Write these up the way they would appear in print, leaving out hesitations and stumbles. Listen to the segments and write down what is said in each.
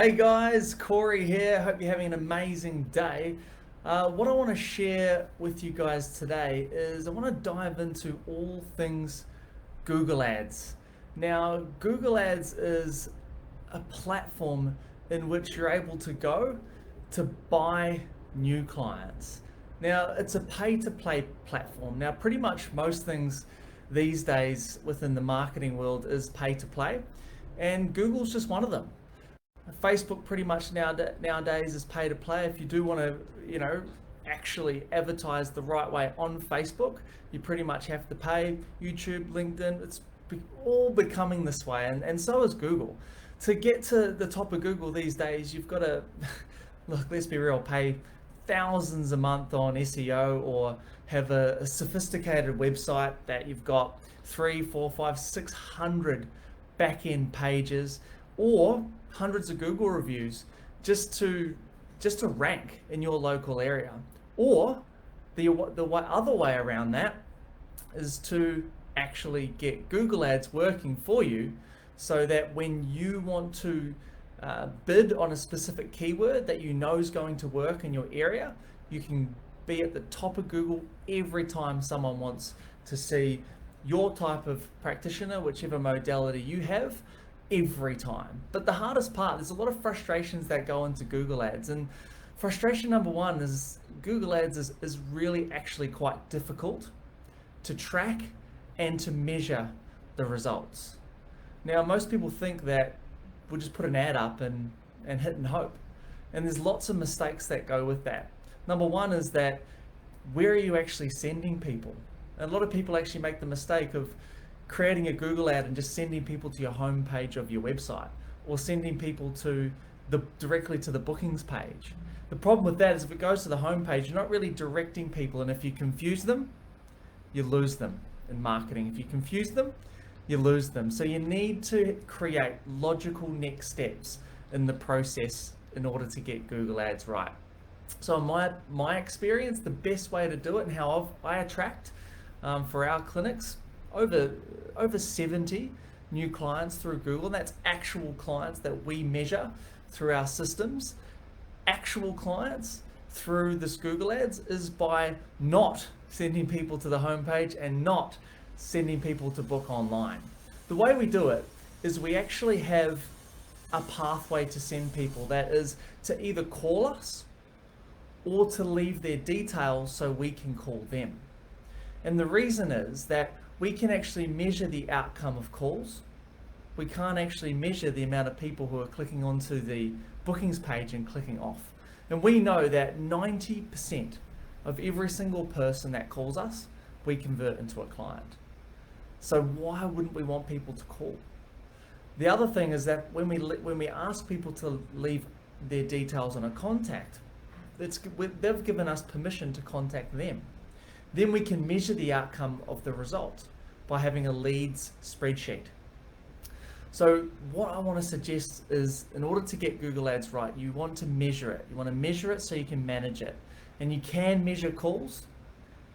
Hey guys, Corey here. Hope you're having an amazing day. What I want to share with you guys today is I want to dive into all things Google Ads. Now, Google Ads is a platform in which you're able to go to buy new clients. Now, it's a pay to play platform. Now, pretty much most things these days within the marketing world is pay to play, and Google's just one of them. Facebook pretty much nowadays is pay to play. If you do want to, actually advertise the right way on Facebook, you pretty much have to pay. YouTube, LinkedIn, it's all becoming this way, and so is Google. To get to the top of Google these days, you've got to look. Let's be real, pay thousands a month on SEO, or have a sophisticated website that you've got three, four, five, 600 back end pages, or hundreds of Google reviews just to rank in your local area. Or the other way around that is to actually get Google Ads working for you, so that when you want to bid on a specific keyword that you know is going to work in your area, you can be at the top of Google every time someone wants to see your type of practitioner, whichever modality you have, every time. But the hardest part, there's a lot of frustrations that go into Google Ads. And frustration number one is Google Ads is really actually quite difficult to track and to measure the results. Now, most people think that we'll just put an ad up and hit and hope. And there's lots of mistakes that go with that. Number one is that, where are you actually sending people? And a lot of people actually make the mistake of creating a Google ad and just sending people to your home page of your website, or sending people to directly to the bookings page. The problem with that is, if it goes to the home page, you're not really directing people, and if you confuse them, you lose them in marketing. If you confuse them, you lose them. So you need to create logical next steps in the process in order to get Google Ads right. So in my experience, the best way to do it, and how I attract for our clinics over 70 new clients through Google, and that's actual clients that we measure through our systems, actual clients through this Google Ads, is by not sending people to the homepage and not sending people to book online. The way we do it is we actually have a pathway to send people, that is to either call us or to leave their details so we can call them. And the reason is that we can actually measure the outcome of calls. We can't actually measure the amount of people who are clicking onto the bookings page and clicking off. And we know that 90% of every single person that calls us, we convert into a client. So why wouldn't we want people to call? The other thing is that when we ask people to leave their details on a contact, they've given us permission to contact them. Then we can measure the outcome of the result by having a leads spreadsheet. So what I want to suggest is, in order to get Google Ads right, you want to measure it. You want to measure it so you can manage it. And you can measure calls,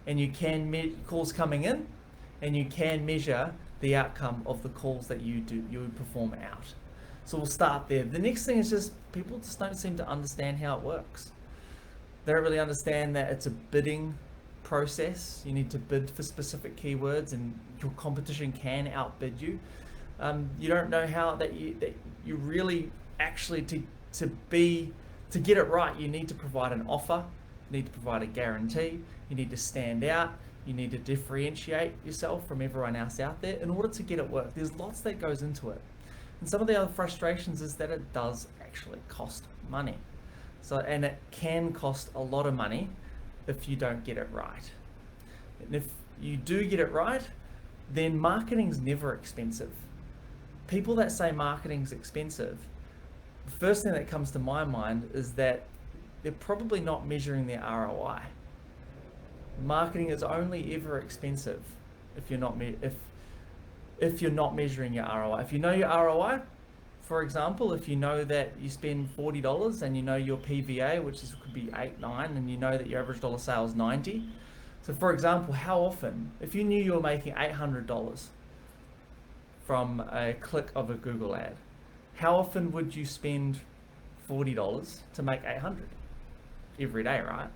and you can calls coming in, and you can measure the outcome of the calls that you perform out. So we'll start there. The next thing is just, people just don't seem to understand how it works. They don't really understand that it's a bidding process. You need to bid for specific keywords, and your competition can outbid you. You don't know how that you really actually to get it right. You need to provide an offer. You need to provide a guarantee. You need to stand out. You need to differentiate yourself from everyone else out there in order to get it work. There's lots that goes into it, and some of the other frustrations is that it does actually cost money. And it can cost a lot of money if you don't get it right. And if you do get it right, then marketing's never expensive. People that say marketing's expensive, the first thing that comes to my mind is that they're probably not measuring their ROI. Marketing is only ever expensive if you're not measuring your ROI. If you know your ROI, for example, if you know that you spend $40 and you know your PVA, could be 8, 9, and you know that your average dollar sale is 90. So for example, how often, if you knew you were making $800 from a click of a Google ad, how often would you spend $40 to make 800 every day, right?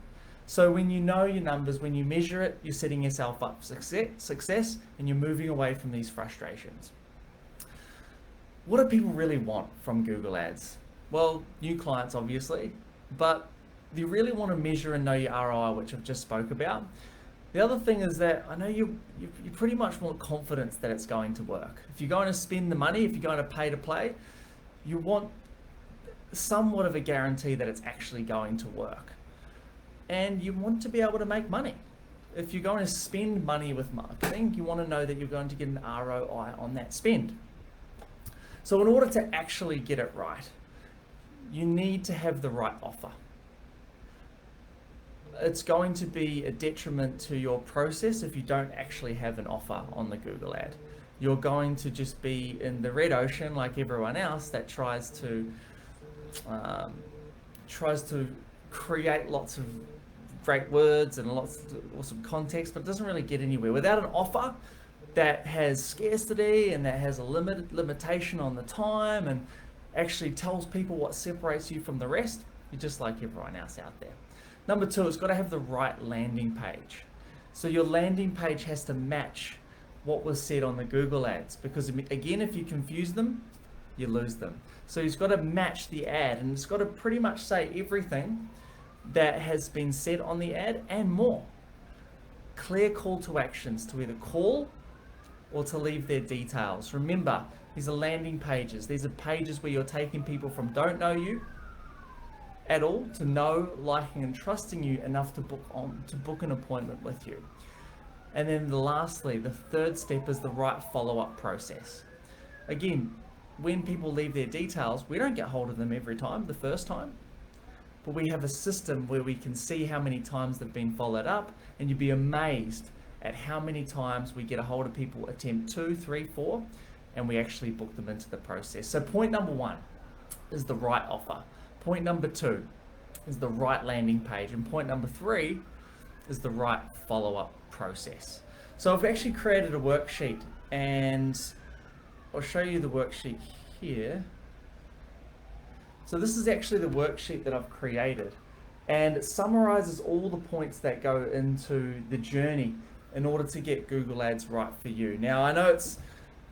So when you know your numbers, when you measure it, you're setting yourself up for success, and you're moving away from these frustrations. What do people really want from Google Ads? Well, new clients, obviously, but you really want to measure and know your ROI, which I've just spoke about. The other thing is that I know you pretty much want confidence that it's going to work. If you're going to spend the money, if you're going to pay to play, you want somewhat of a guarantee that it's actually going to work. And you want to be able to make money. If you're going to spend money with marketing, you want to know that you're going to get an ROI on that spend. So in order to actually get it right, you need to have the right offer. It's going to be a detriment to your process if you don't actually have an offer on the Google ad. You're going to just be in the red ocean like everyone else that tries to create lots of great words and lots of awesome context, but doesn't really get anywhere. Without an offer that has scarcity and that has a limitation on the time and actually tells people what separates you from the rest, you're just like everyone else out there. Number two, it's got to have the right landing page. So your landing page has to match what was said on the Google ads, because again, if you confuse them, you lose them. So it's got to match the ad, and it's got to pretty much say everything that has been said on the ad and more. Clear call to actions to either call or to leave their details. Remember, these are landing pages. These are pages where you're taking people from don't know you at all to know, liking, and trusting you enough to book an appointment with you. And then lastly, the third step is the right follow-up process. Again, when people leave their details, we don't get hold of them every time, the first time, but we have a system where we can see how many times they've been followed up, and you'd be amazed at how many times we get a hold of people, attempt 2, 3, 4, and we actually book them into the process. So point number one is the right offer. Point number two is the right landing page. And point number three is the right follow-up process. So I've actually created a worksheet, and I'll show you the worksheet here. So this is actually the worksheet that I've created, and it summarizes all the points that go into the journey in order to get Google Ads right for you. Now, I know it's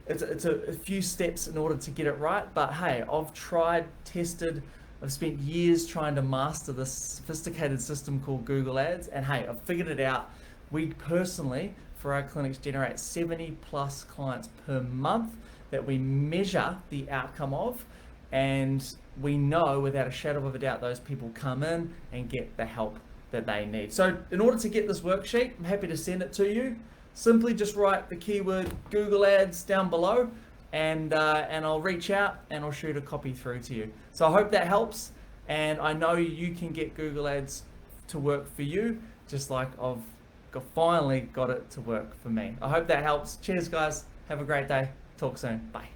a few steps in order to get it right, but hey, I've tried, tested, I've spent years trying to master this sophisticated system called Google Ads, and hey, I've figured it out. We personally, for our clinics, generate 70 plus clients per month that we measure the outcome of, and we know without a shadow of a doubt those people come in and get the help that they need. So in order to get this worksheet, I'm happy to send it to you. Simply just write the keyword Google Ads down below, and I'll reach out and I'll shoot a copy through to you. So I hope that helps, and I know you can get Google Ads to work for you, just like I've finally got it to work for me. I hope that helps. Cheers guys, have a great day. Talk soon. Bye.